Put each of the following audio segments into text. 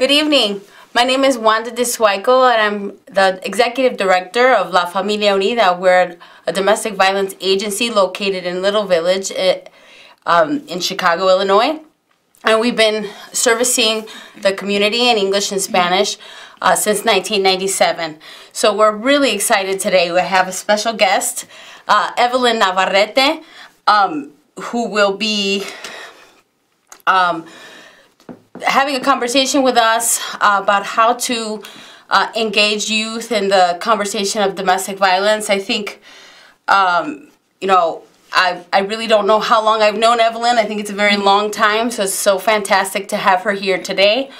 Good evening. My name is Wanda and I'm the Executive Director of La Familia Unida. We're a domestic violence agency located in Little Village in Chicago, Illinois. And we've been servicing the community in English and Spanish since 1997. So we're really excited today. We have a special guest, Evelyn N, who will be having a conversation with us about how to engage youth in the conversation of domestic violence. I think, you know, I really don't know how long I've known Evelyn. I think it's a very long time, so it's so fantastic to have her here today.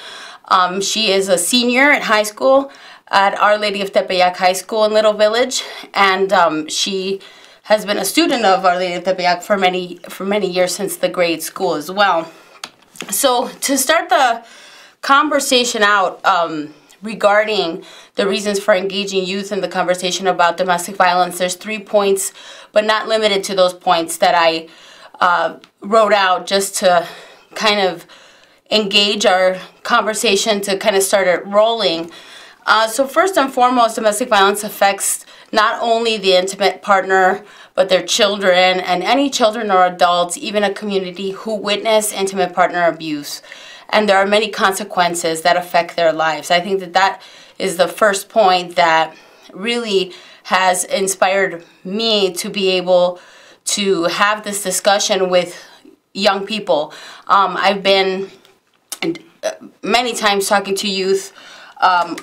She is a senior in high school at Our Lady of Tepeyac High School in Little Village, and she has been a student of Our Lady of Tepeyac for many years, since the grade school as well. So to start the conversation out regarding the reasons for engaging youth in the conversation about domestic violence, there's 3 points, but not limited to those points, that I wrote out just to kind of engage our conversation, to kind of start it rolling. So first and foremost, domestic violence affects not only the intimate partner, but their children and any children or adults, even a community, who witness intimate partner abuse. And there are many consequences that affect their lives. I think that that is the first point that really has inspired me to be able to have this discussion with young people. I've been many times talking to youth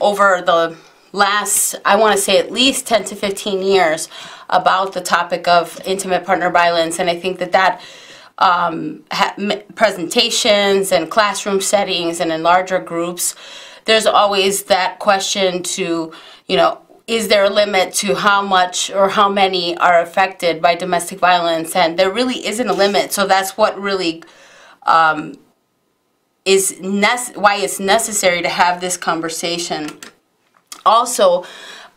over the last, I want to say, at least 10 to 15 years about the topic of intimate partner violence. And I think that that presentations and classroom settings and in larger groups, there's always that question to, you know, is there a limit to how much or how many are affected by domestic violence? And there really isn't a limit. So that's what really why it's necessary to have this conversation. Also,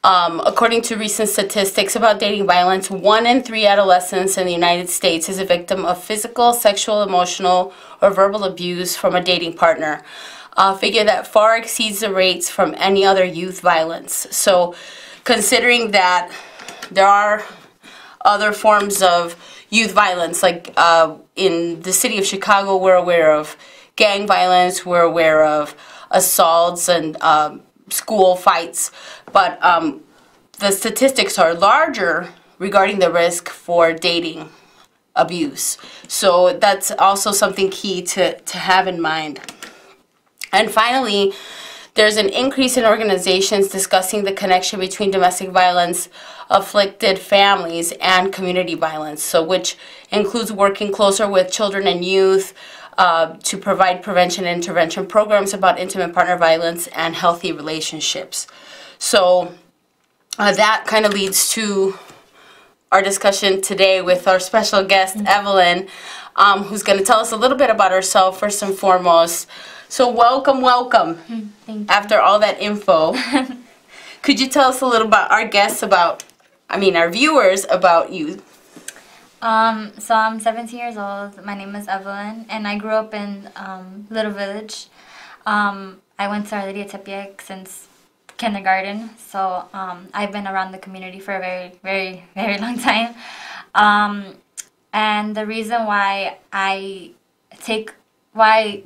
according to recent statistics about dating violence, 1 in 3 adolescents in the United States is a victim of physical, sexual, emotional, or verbal abuse from a dating partner, a figure that far exceeds the rates from any other youth violence. So, considering that there are other forms of youth violence, like in the city of Chicago, we're aware of gang violence, we're aware of assaults and school fights, but the statistics are larger regarding the risk for dating abuse. So that's also something key to have in mind. And finally, there's an increase in organizations discussing the connection between domestic violence afflicted families and community violence, so which includes working closer with children and youth to provide prevention and intervention programs about intimate partner violence and healthy relationships. So that kind of leads to our discussion today with our special guest, Evelyn, who's going to tell us a little bit about herself first and foremost. So welcome. Thank you. After all that info, could you tell us a little about our guests, our viewers, about you? So I'm 17 years old. My name is Evelyn, and I grew up in Little Village. I went to Our Lady of Tepeyac since kindergarten, so I've been around the community for a very long time. And the reason why why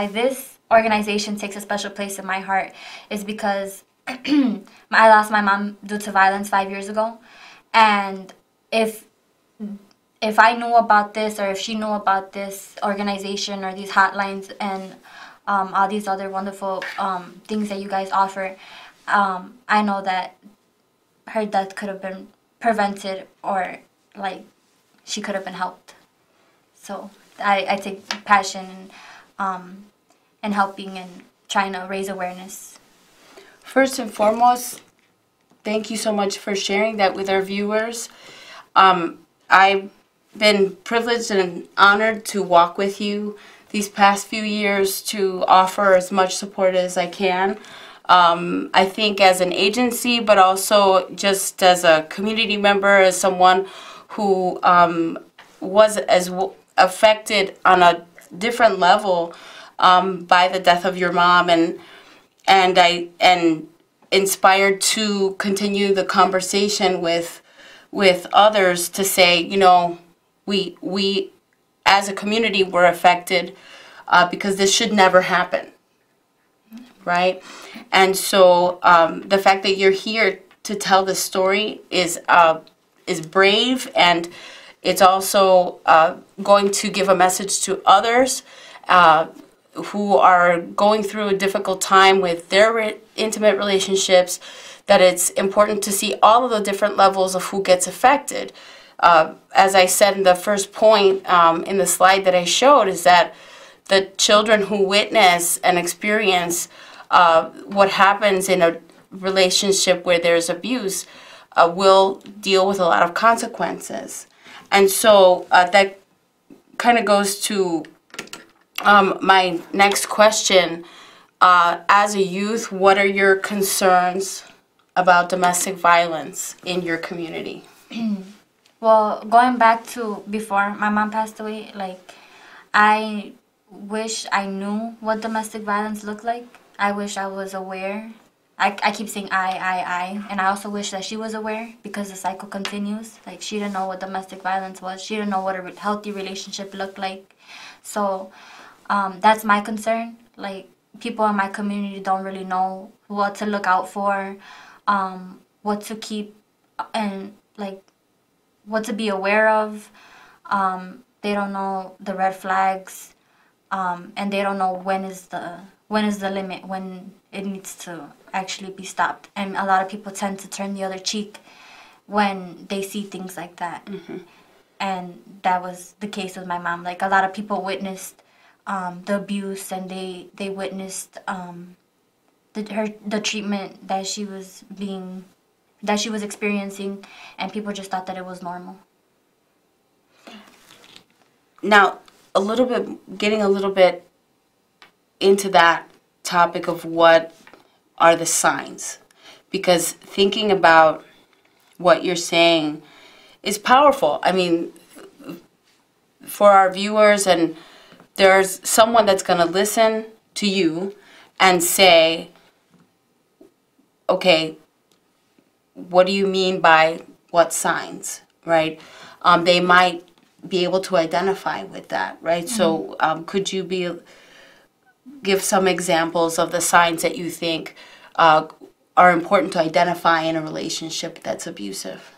this organization takes a special place in my heart is because I lost my mom due to violence 5 years ago, and if I knew about this, or if she knew about this organization or these hotlines and all these other wonderful things that you guys offer, I know that her death could have been prevented, or like she could have been helped. So I take passion in helping and trying to raise awareness. First and foremost, thank you so much for sharing that with our viewers. I've been privileged and honored to walk with you these past few years to offer as much support as I can. I think as an agency, but also just as a community member, as someone who was affected on a different level by the death of your mom, and inspired to continue the conversation with others to say, you know, we as a community were affected because this should never happen, right? And so the fact that you're here to tell the story is brave, and it's also going to give a message to others who are going through a difficult time with their intimate relationships, that it's important to see all of the different levels of who gets affected. As I said in the first point in the slide that I showed, is that the children who witness and experience what happens in a relationship where there's abuse will deal with a lot of consequences. And so that kind of goes to my next question. As a youth, what are your concerns about domestic violence in your community? Well, going back to before my mom passed away, like, I wish I knew what domestic violence looked like. I wish I was aware. I keep saying I, and I also wish that she was aware, because the cycle continues. Like, she didn't know what domestic violence was. She didn't know what a healthy relationship looked like. So that's my concern. Like, people in my community don't really know what to look out for, what to keep, and like what to be aware of. They don't know the red flags, and they don't know when is the limit, when it needs to actually be stopped. And a lot of people tend to turn the other cheek when they see things like that. Mm-hmm. And that was the case with my mom. Like, a lot of people witnessed the abuse, and they witnessed the treatment that she was experiencing, and people just thought that it was normal. Now, getting a little bit into that topic of what are the signs, because thinking about what you're saying is powerful. I mean, for our viewers, and there's someone that's going to listen to you and say, okay, what do you mean by what signs, right? They might be able to identify with that, right? Mm-hmm. So could you give some examples of the signs that you think are important to identify in a relationship that's abusive?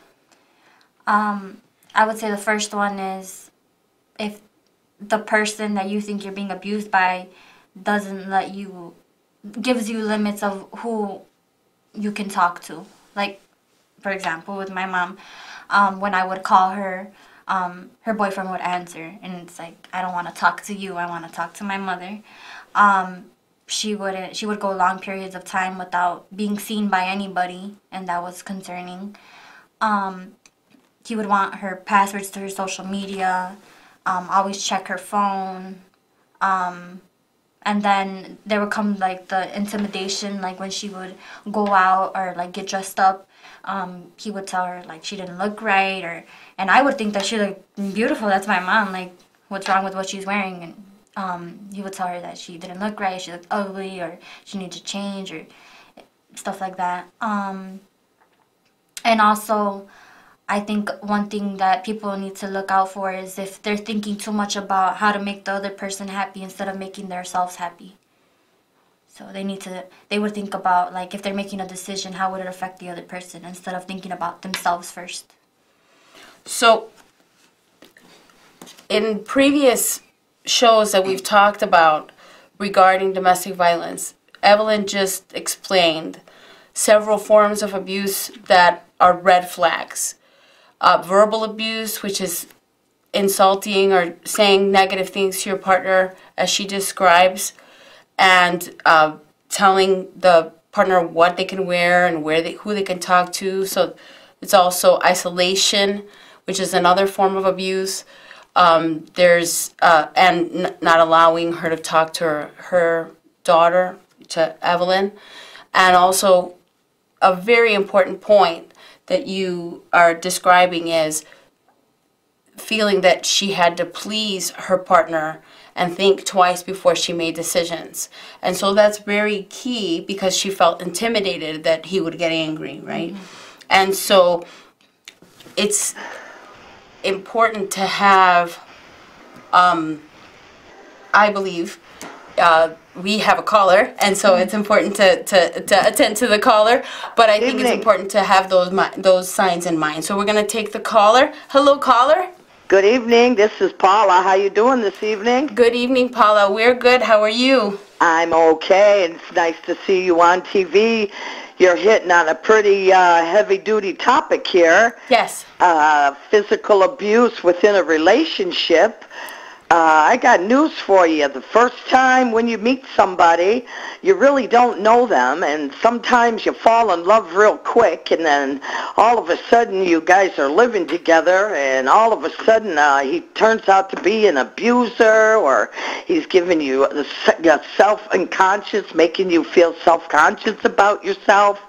I would say the first one is if the person that you think you're being abused by gives you limits of who you can talk to. Like, for example, with my mom, when I would call her, her boyfriend would answer, and it's like, I don't want to talk to you, I want to talk to my mother. She would go long periods of time without being seen by anybody, and that was concerning. He would want her passwords to her social media, always check her phone, and then there would come like the intimidation, like when she would go out or like get dressed up. He would tell her like she didn't look right, and I would think that she looked beautiful. That's my mom. Like, what's wrong with what she's wearing? And he would tell her that she didn't look right, she looked ugly, or she needed to change, or stuff like that. And also, I think one thing that people need to look out for is if they're thinking too much about how to make the other person happy instead of making themselves happy. So they would think about, like, if they're making a decision, how would it affect the other person, instead of thinking about themselves first. So, in previous shows that we've talked about regarding domestic violence, Evelyn just explained several forms of abuse that are red flags. Verbal abuse, which is insulting or saying negative things to your partner, as she describes, and telling the partner what they can wear and who they can talk to. So it's also isolation, which is another form of abuse. There's and not allowing her to talk to her daughter, to Evelyn, and also a very important point that you are describing is feeling that she had to please her partner and think twice before she made decisions. And so that's very key because she felt intimidated that he would get angry, right? And so it's important to have, I believe, we have a caller, and so it's important to attend to the caller, but I think it's important to have those signs in mind. So we're going to take the caller. Hello, caller. Good evening. This is Paula. How you doing this evening? Good evening, Paula. We're good. How are you? I'm okay, and it's nice to see you on TV. You're hitting on a pretty heavy-duty topic here. Yes. Physical abuse within a relationship. I got news for you. The first time when you meet somebody, you really don't know them, and sometimes you fall in love real quick, and then all of a sudden you guys are living together, and all of a sudden he turns out to be an abuser, or he's giving you the self-unconscious, making you feel self-conscious about yourself,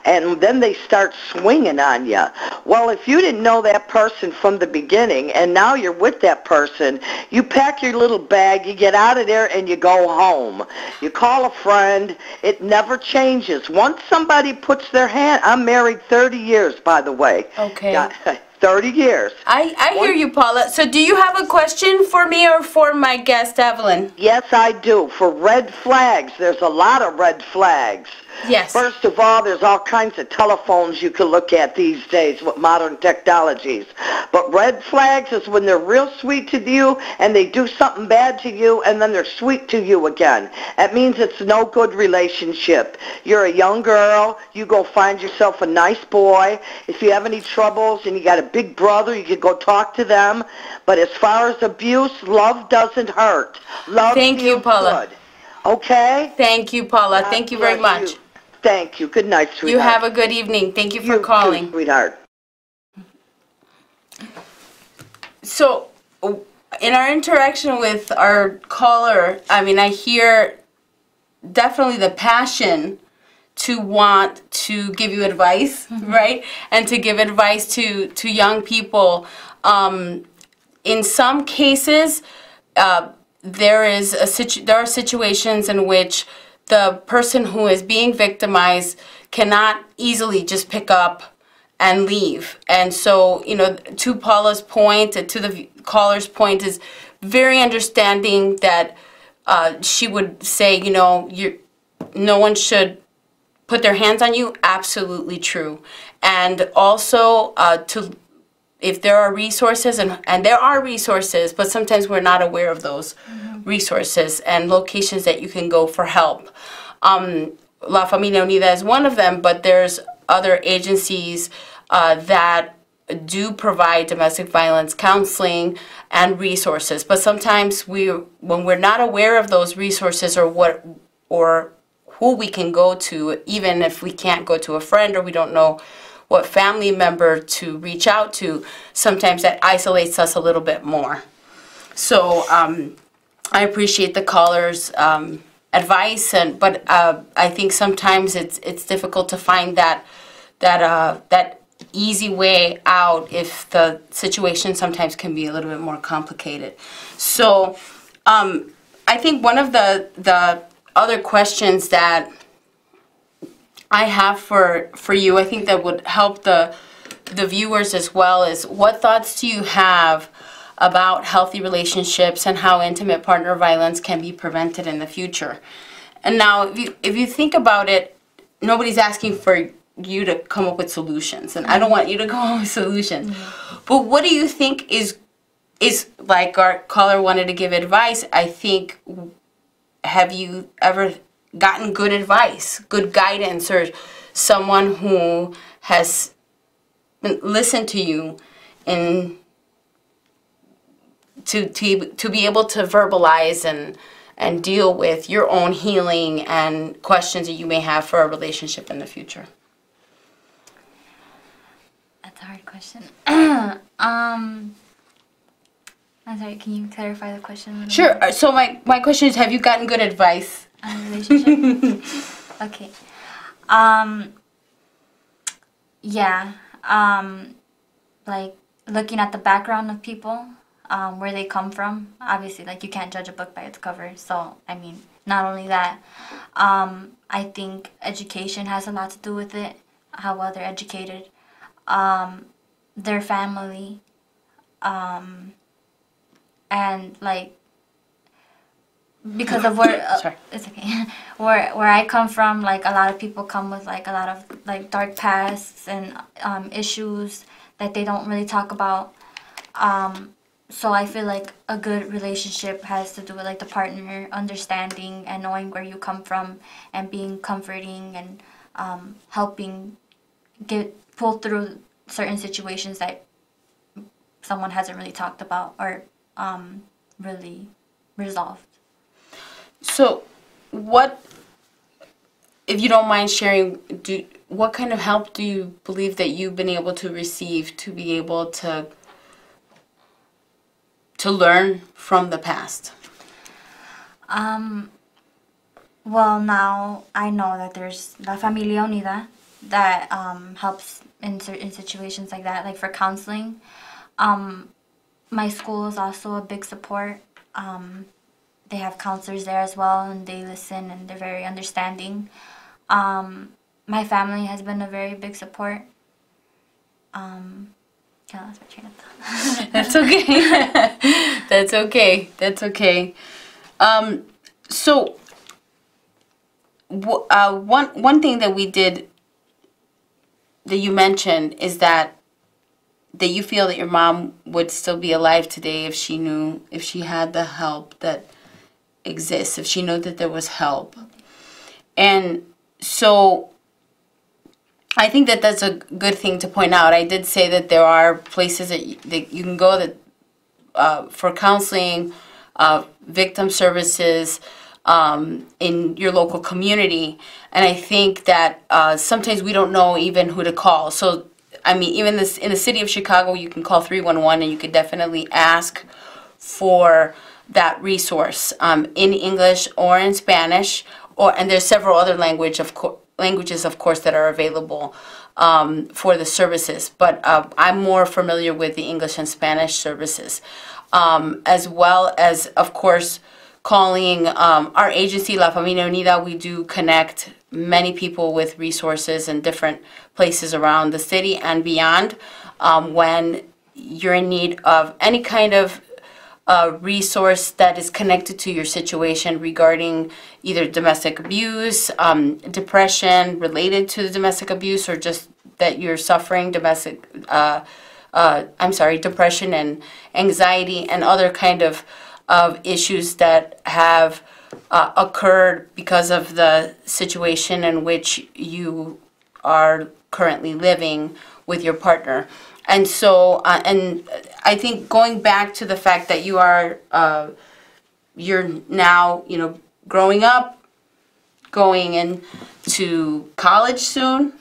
and then they start swinging on you. Well, if you didn't know that person from the beginning, and now you're with that person, you pack your little bag, you get out of there, and you go home. You call a friend. It never changes. Once somebody puts their hand, I'm married 30 years, by the way. Okay. Yeah, 30 years. I hear you, Paula. So do you have a question for me or for my guest, Evelyn? Yes, I do. For red flags, there's a lot of red flags. Yes. First of all, there's all kinds of telephones you can look at these days with modern technologies. But red flags is when they're real sweet to you and they do something bad to you and then they're sweet to you again. That means it's no good relationship. You're a young girl. You go find yourself a nice boy. If you have any troubles and you got a big brother, you can go talk to them. But as far as abuse, love doesn't hurt. Love Thank you, feels Paula. good. Okay? Thank you, Paula. God Thank you very bless much. you. Thank you. Good night, sweetheart. You have a good evening. Thank you for calling. Too, sweetheart. So, in our interaction with our caller, I mean, I hear definitely the passion to want to give you advice, right? And to give advice to young people. In some cases, there are situations in which the person who is being victimized cannot easily just pick up and leave. And so, you know, to Paula's point, to the caller's point, is very understanding that she would say, you know, no one should put their hands on you. Absolutely true. And also if there are resources, and there are resources, but sometimes we're not aware of those resources and locations that you can go for help. La Familia Unida is one of them, but there's other agencies that do provide domestic violence counseling and resources. But sometimes when we're not aware of those resources or who we can go to, even if we can't go to a friend or we don't know what family member to reach out to, sometimes that isolates us a little bit more. So I appreciate the caller's advice, but I think sometimes it's difficult to find that easy way out if the situation sometimes can be a little bit more complicated. So I think one of the other questions that I have for you, I think that would help the viewers as well, is what thoughts do you have about healthy relationships and how intimate partner violence can be prevented in the future? And now, if you think about it, nobody's asking for you to come up with solutions, and I don't want you to come up with solutions. But what do you think is like our caller wanted to give advice? I think, have you ever gotten good advice, good guidance, or someone who has listened to you and to be able to verbalize and deal with your own healing and questions that you may have for a relationship in the future? That's a hard question. I'm sorry, can you clarify the question? Sure. So my question is, have you gotten good advice on a relationship? Okay. Yeah. Like looking at the background of people, where they come from. Obviously, like, you can't judge a book by its cover. So, I mean, not only that, I think education has a lot to do with it, how well they're educated, their family, and, like, because of where it's okay, where I come from, like, a lot of people come with, like, a lot of, like, dark pasts and issues that they don't really talk about. So I feel like a good relationship has to do with, like, the partner understanding and knowing where you come from and being comforting and helping pull through certain situations that someone hasn't really talked about or really resolved. So, what, if you don't mind sharing, what kind of help do you believe that you've been able to receive to be able to learn from the past? Well, now I know that there's La Familia Unida that helps in certain situations like that, like for counseling. My school is also a big support. They have counselors there as well, and they listen, and they're very understanding. My family has been a very big support. Yeah, that's my train of thought. That's okay. That's okay. That's okay. So, one thing that we did, that you mentioned, is that you feel that your mom would still be alive today if she had the help that exists, if she knew that there was help. And so I think that that's a good thing to point out. I did say that there are places that you can go that for counseling, victim services in your local community. And I think that sometimes we don't know even who to call. So, I mean, even in the city of Chicago, you can call 311 and you could definitely ask for that resource in English or in Spanish, and there's several other languages, of course, that are available for the services. But I'm more familiar with the English and Spanish services, as well as, of course, calling our agency, La Familia Unida. We do connect many people with resources in different places around the city and beyond. When you're in need of any kind of resource that is connected to your situation regarding either domestic abuse, depression related to the domestic abuse, or just that you're suffering depression and anxiety and other kind of issues that have occurred because of the situation in which you are currently living with your partner. And so, and I think going back to the fact that you're now, growing up, going into college soon,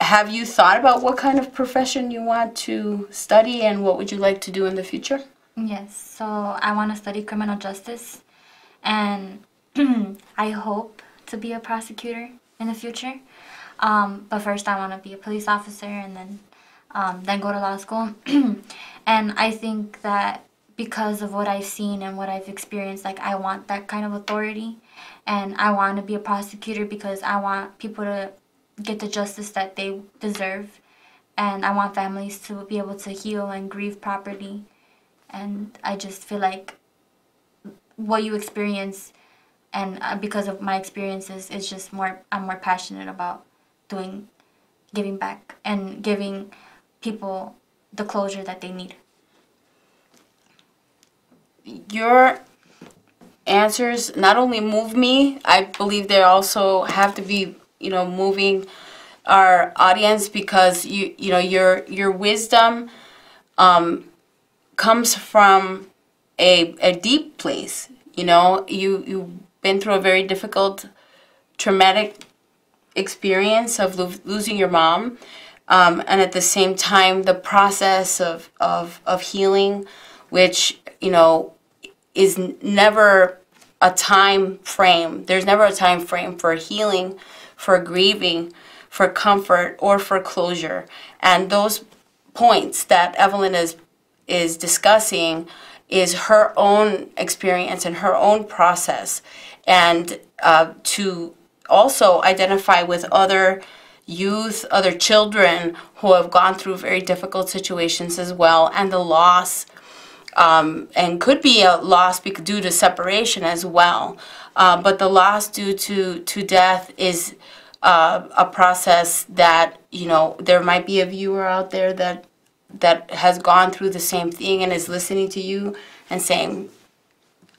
have you thought about what kind of profession you want to study and what would you like to do in the future? Yes, so I want to study criminal justice, and I hope to be a prosecutor in the future. But first I want to be a police officer and then go to law school. And I think that because of what I've seen and what I've experienced, like, I want that kind of authority, and I want to be a prosecutor because I want people to get the justice that they deserve, and I want families to be able to heal and grieve properly. And I just feel like what you experience, and because of my experiences, it's just I'm more passionate about giving back and giving people the closure that they need. Your answers not only move me, I believe they also have to be, moving our audience, because your wisdom comes from a deep place. You've been through a very difficult, traumatic experience of losing your mom, and at the same time the process of healing, which is never a time frame. There's never a time frame for healing, for grieving, for comfort, or for closure. And those points that Evelyn is is discussing is her own experience and her own process, and to also identify with other youth, other children who have gone through very difficult situations as well, and the loss, and could be a loss due to separation as well. But the loss due to death is a process that, you know, there might be a viewer out there that has gone through the same thing and is listening to you and saying,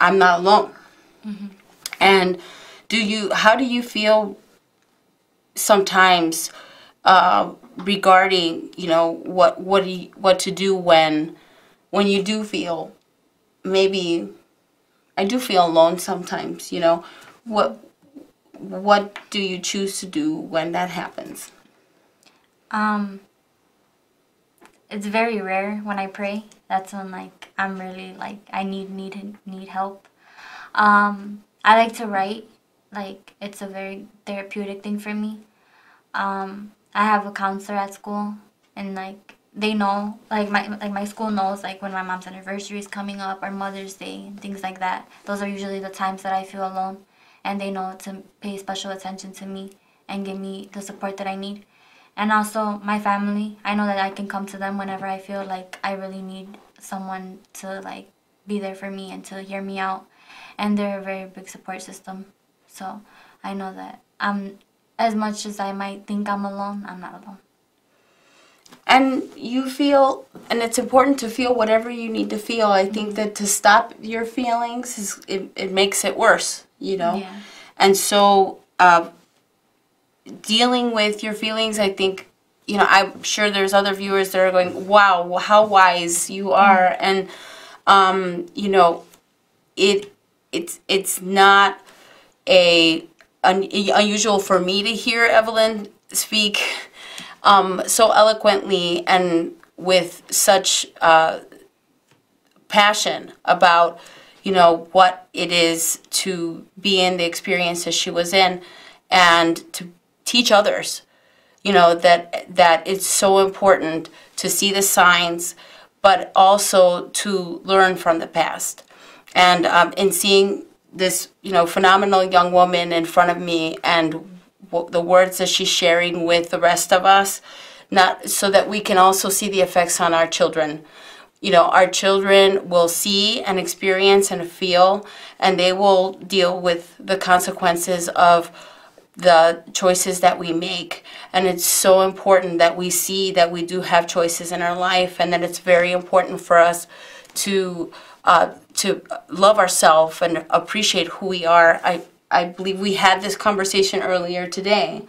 I'm not alone. Mm-hmm. And how do you feel sometimes regarding, you know, what to do when you do feel, maybe I do feel alone sometimes, you know, what do you choose to do when that happens? It's very rare when I pray. That's when, like, I'm really, like, I need help. I like to write. Like, it's a very therapeutic thing for me. I have a counselor at school, and, like, they know, my school knows, like, when my mom's anniversary is coming up, or Mother's Day, and things like that. Those are usually the times that I feel alone, and they know to pay special attention to me and give me the support that I need. And also my family, I know that I can come to them whenever I feel like I really need someone to, like, be there for me and to hear me out. And they're a very big support system. So I know that as much as I might think I'm alone, I'm not alone. And you feel, and it's important to feel whatever you need to feel. I think that to stop your feelings, it makes it worse, you know? Yeah. And so dealing with your feelings, I think, you know, I'm sure there's other viewers that are going, wow, how wise you are. And, you know, it's not unusual for me to hear Evelyn speak so eloquently and with such passion about, you know, what it is to be in the experiences she was in, and to teach others, you know, that it's so important to see the signs, but also to learn from the past. And in seeing this, you know, phenomenal young woman in front of me, and the words that she's sharing with the rest of us, not so that we can also see the effects on our children. You know, our children will see and experience and feel, and they will deal with the consequences of the choices that we make. And it's so important that we see that we do have choices in our life, and that it's very important for us to love ourselves and appreciate who we are. I believe we had this conversation earlier today,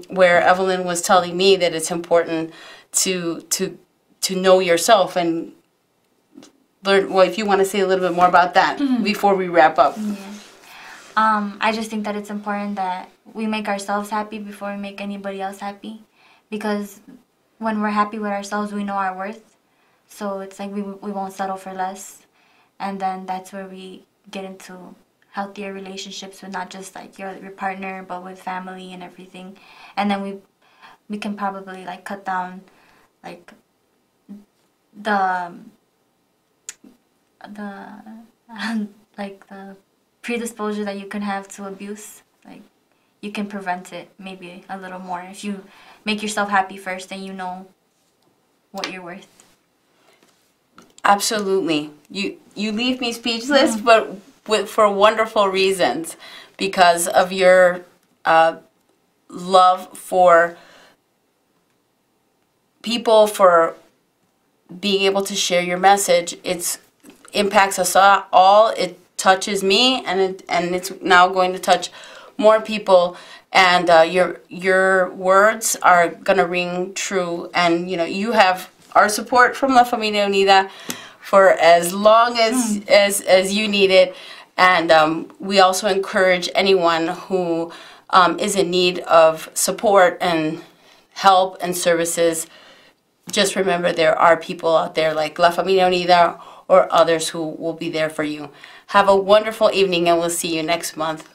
where Evelyn was telling me that it's important to know yourself and learn. Well, if you want to say a little bit more about that before we wrap up. Yeah. I just think that it's important that we make ourselves happy before we make anybody else happy, because when we're happy with ourselves, we know our worth. So it's like we won't settle for less, and then that's where we get into healthier relationships with not just, like, your partner, but with family and everything. And then we can probably, like, cut down, like, the predisposition that you can have to abuse. Like, you can prevent it maybe a little more if you make yourself happy first, and you know what you're worth. Absolutely. You leave me speechless, but for wonderful reasons, because of your love for people, for being able to share your message. It impacts us all. It touches me, and it's now going to touch more people. And your words are gonna ring true. And you know, you have our support from La Familia Unida for as long as you need it. And we also encourage anyone who is in need of support and help and services. Just remember, there are people out there like La Familia Unida or others who will be there for you. Have a wonderful evening, and we'll see you next month.